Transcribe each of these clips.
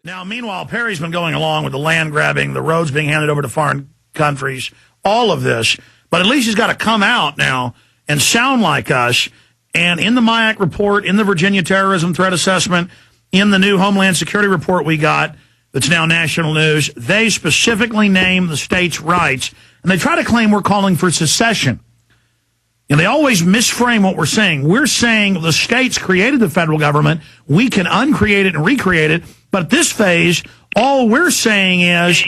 Now, meanwhile, Perry's been going along with the land grabbing, the roads being handed over to foreign countries, all of this. But at least he's got to come out now and sound like us. And in the MIAC report, in the Virginia Terrorism Threat Assessment, in the new Homeland Security report we got that's now national news, they specifically name the states' rights. And they try to claim we're calling for secession. And they always misframe what we're saying. We're saying the states created the federal government. We can uncreate it and recreate it. But at this phase, all we're saying is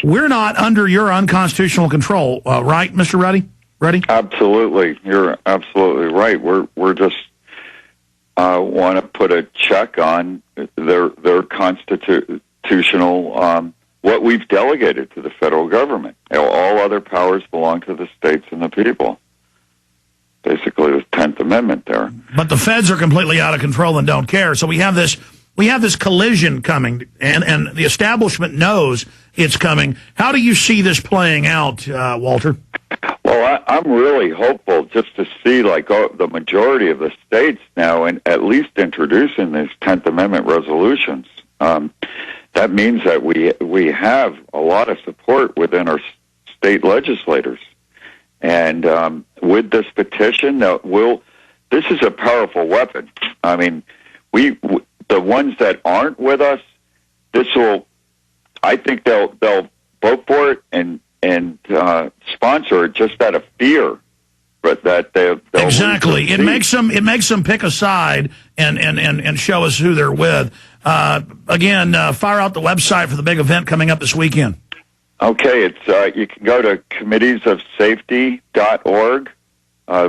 we're not under your unconstitutional control. Right, Mr. Reddy? Absolutely. You're absolutely right. We're just want to put a check on their constitutional what we've delegated to the federal government. All other powers belong to the states and the people. Basically, the 10th Amendment there. But the feds are completely out of control and don't care. So we have this collision coming, and the establishment knows it's coming. How do you see this playing out, Walter? Well, I'm really hopeful just to see the majority of the states now, and at least introducing these 10th Amendment resolutions. That means that we have a lot of support within our state legislators. And with this petition, this is a powerful weapon. I mean, the ones that aren't with us, I think they'll vote for it and sponsor it just out of fear, but that they'll exactly. It makes them pick a side and show us who they're with. Again, fire out the website for the big event coming up this weekend. Okay, it's you can go to committeesofsafety.org.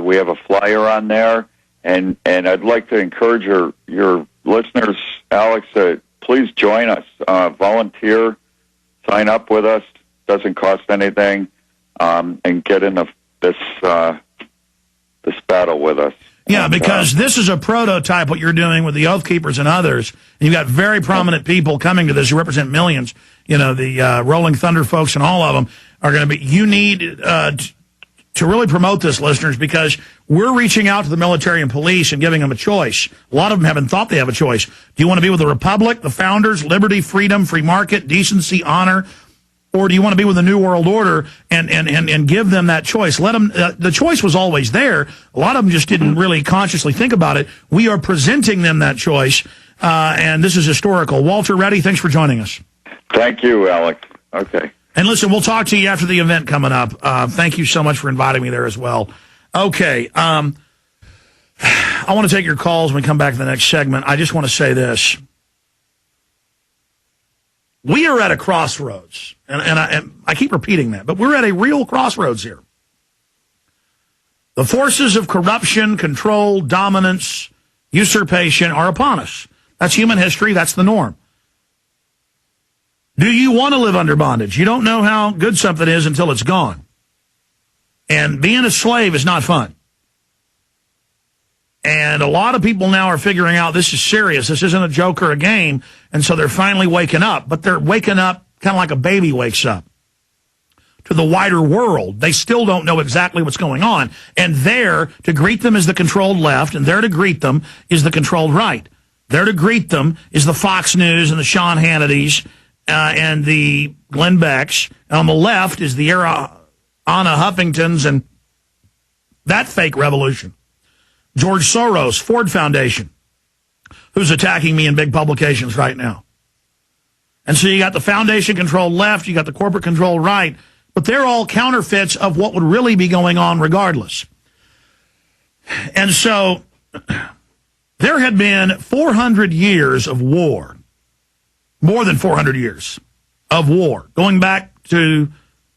We have a flyer on there, and I'd like to encourage your listeners, Alex, please join us. Volunteer, sign up with us. Doesn't cost anything, and get in this battle with us. Yeah, because this is a prototype, what you're doing with the Oath Keepers and others. And you've got very prominent people coming to this who represent millions. You know, the Rolling Thunder folks and all of them are going to be. You need to really promote this, listeners, because we're reaching out to the military and police and giving them a choice. A lot of them haven't thought they have a choice. Do you want to be with the Republic, the founders, liberty, freedom, free market, decency, honor? Or do you want to be with the New World Order and give them that choice? Let them. The choice was always there. A lot of them just didn't really consciously think about it. We are presenting them that choice, and this is historical. Walter, Reddy, thanks for joining us. Thank you, Alex. Okay. And listen, we'll talk to you after the event coming up. Thank you so much for inviting me there as well. Okay. I want to take your calls when we come back to the next segment. I just want to say this. We are at a crossroads, and I keep repeating that, but we're at a real crossroads here. The forces of corruption, control, dominance, usurpation are upon us. That's human history. That's the norm. Do you want to live under bondage? You don't know how good something is until it's gone. And being a slave is not fun. And a lot of people now are figuring out this is serious. This isn't a joke or a game. And so they're finally waking up. But they're waking up kind of like a baby wakes up to the wider world. They still don't know exactly what's going on. And there to greet them is the controlled left, and there to greet them is the controlled right. There to greet them is the Fox News and the Sean Hannitys and the Glenn Becks. And on the left is the Anna Huffingtons and that fake revolution. George Soros, Ford Foundation, who's attacking me in big publications right now. And so you got the foundation-controlled left, you got the corporate-controlled right, but they're all counterfeits of what would really be going on regardless. And so there had been 400 years of war, more than 400 years of war, going back to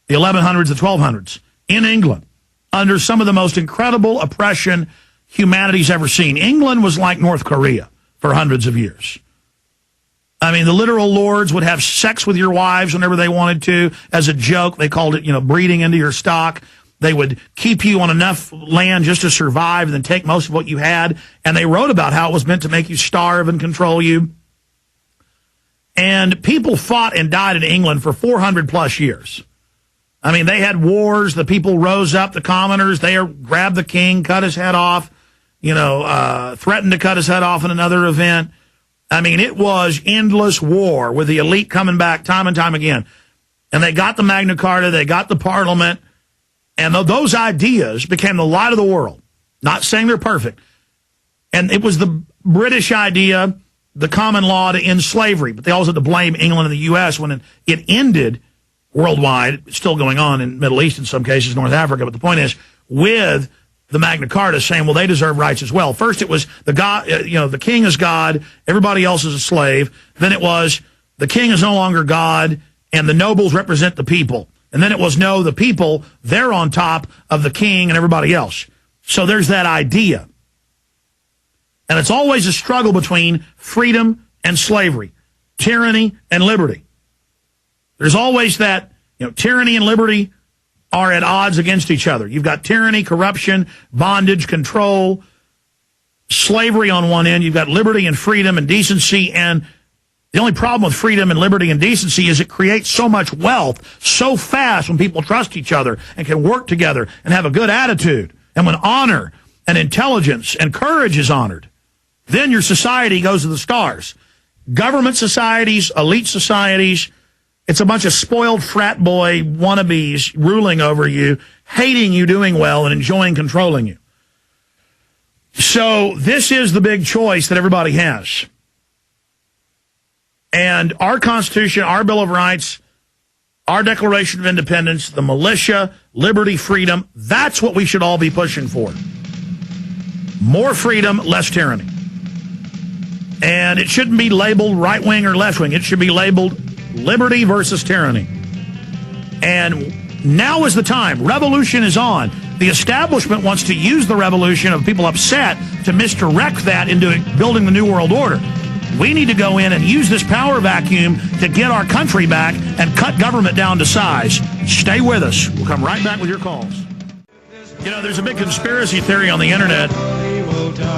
the 1100s, the 1200s, in England, under some of the most incredible oppression humanity's ever seen. England was like North Korea for hundreds of years. I mean, the literal lords would have sex with your wives whenever they wanted to as a joke. They called it, breeding into your stock. They would keep you on enough land just to survive and then take most of what you had. And they wrote about how it was meant to make you starve and control you. And people fought and died in England for 400 plus years. I mean, they had wars. The people rose up, the commoners. They grabbed the king, cut his head off, threatened to cut his head off in another event. I mean, it was endless war with the elite coming back time and time again. And they got the Magna Carta, they got the Parliament, and those ideas became the light of the world. Not saying they're perfect. And it was the British idea, the common law, to end slavery. But they also had to blame England and the U.S. when it ended worldwide. It's still going on in the Middle East in some cases, North Africa. But the point is, with the Magna Carta saying, well, they deserve rights as well. First it was the king is God, everybody else is a slave. Then it was the king is no longer God, and the nobles represent the people. And then it was, no, the people, they're on top of the king and everybody else. So there's that idea. And it's always a struggle between freedom and slavery, tyranny and liberty. There's always that, tyranny and liberty are at odds against each other. You've got tyranny, corruption, bondage, control, slavery on one end. You've got liberty and freedom and decency. And the only problem with freedom and liberty and decency is it creates so much wealth so fast when people trust each other and can work together and have a good attitude. And when honor and intelligence and courage is honored, then your society goes to the stars. Government societies, elite societies, it's a bunch of spoiled frat boy wannabes ruling over you, hating you doing well, and enjoying controlling you. So this is the big choice that everybody has. And our Constitution, our Bill of Rights, our Declaration of Independence, the militia, liberty, freedom, that's what we should all be pushing for. More freedom, less tyranny. And it shouldn't be labeled right-wing or left-wing. It should be labeled liberty versus tyranny. And now is the time. Revolution is on. The establishment wants to use the revolution of people upset to misdirect that into building the New World Order. We need to go in and use this power vacuum to get our country back and cut government down to size. Stay with us. We'll come right back with your calls. There's a big conspiracy theory on the internet.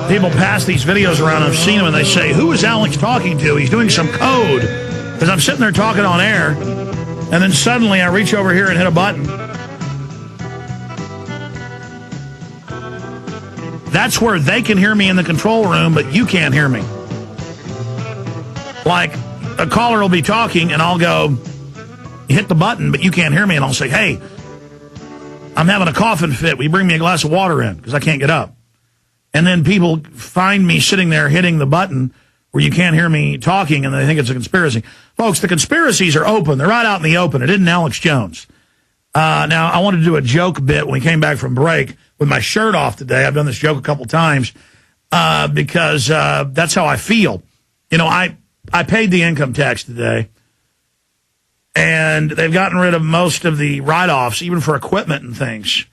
People pass these videos around. I've seen them, and they say, who is Alex talking to? He's doing some code. Because I'm sitting there talking on air, and then suddenly I reach over here and hit a button. That's where they can hear me in the control room, but you can't hear me. Like, a caller will be talking, and I'll go, hit the button, but you can't hear me, and I'll say, hey, I'm having a coughing fit. Will you bring me a glass of water in? Because I can't get up. And then people find me sitting there hitting the button where you can't hear me talking, and they think it's a conspiracy. Folks, the conspiracies are open. They're right out in the open. It isn't Alex Jones. Now, I wanted to do a joke bit when we came back from break with my shirt off today. I've done this joke a couple times because that's how I feel. I paid the income tax today, and they've gotten rid of most of the write-offs, even for equipment and things.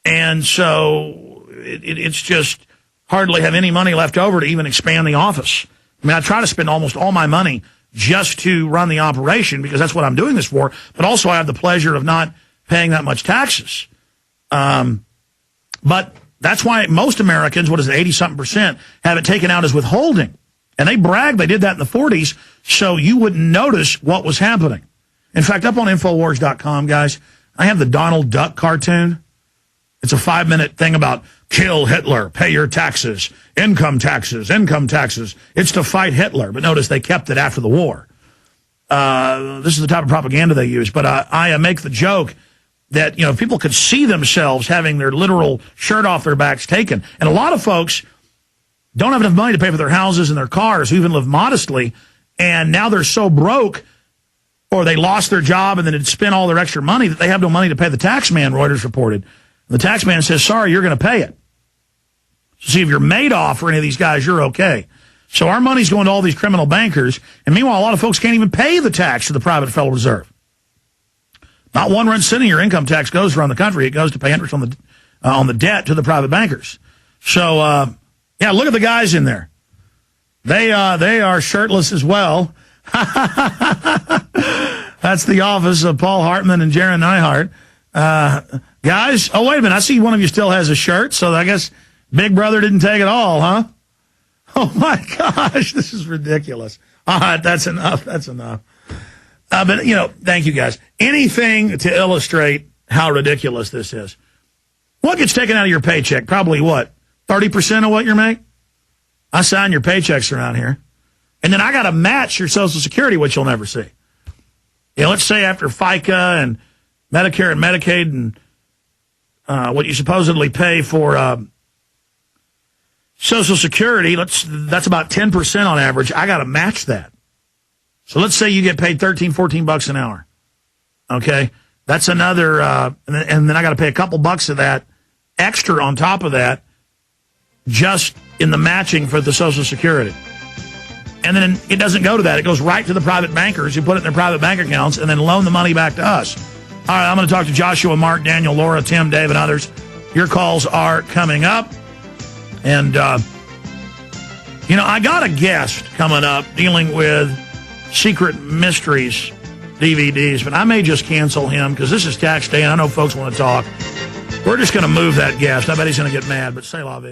And so it's just hardly have any money left over to even expand the office. I mean, I try to spend almost all my money just to run the operation because that's what I'm doing this for, but also I have the pleasure of not paying that much taxes. But that's why most Americans, 80-something%, have it taken out as withholding. And they brag they did that in the 40s, so you wouldn't notice what was happening. In fact, up on Infowars.com, guys, I have the Donald Duck cartoon. It's a 5-minute thing about kill Hitler, pay your taxes, income taxes, income taxes. It's to fight Hitler. But notice they kept it after the war. This is the type of propaganda they use. But I make the joke that, if people could see themselves having their literal shirt off their backs taken. And a lot of folks don't have enough money to pay for their houses and their cars, who even live modestly, and now they're so broke, or they lost their job and then had spent all their extra money that they have no money to pay the tax man, Reuters reported. And the tax man says, sorry, you're going to pay it. So see, if you're Madoff or any of these guys, you're okay. So our money's going to all these criminal bankers, and meanwhile, a lot of folks can't even pay the tax to the private Federal Reserve. Not 1 cent of your income tax goes around the country. It goes to pay interest on the debt to the private bankers. So, yeah, look at the guys in there. They are shirtless as well. That's the office of Paul Hartman and Jaron Neihart. Guys, oh, wait a minute. I see one of you still has a shirt, so I guess Big Brother didn't take it all, huh? Oh, my gosh, this is ridiculous. All right, that's enough. That's enough. But, thank you, guys. Anything to illustrate how ridiculous this is. What gets taken out of your paycheck? Probably what? 30% of what you make? I sign your paychecks around here. And then I got to match your Social Security, which you'll never see. Let's say after FICA and Medicare and Medicaid and what you supposedly pay for Social Security, that's about 10% on average. I got to match that. So let's say you get paid $13-14 an hour. Okay? That's another, and then I got to pay a couple bucks of that extra on top of that just in the matching for the Social Security. And then it doesn't go to that. It goes right to the private bankers who put it in their private bank accounts and then loan the money back to us. All right, I'm going to talk to Joshua, Mark, Daniel, Laura, Tim, Dave, and others. Your calls are coming up. And, I got a guest coming up dealing with Secret Mysteries DVDs, but I may just cancel him because this is tax day and I know folks want to talk. We're just going to move that guest. I bet he's going to get mad, but say la vie.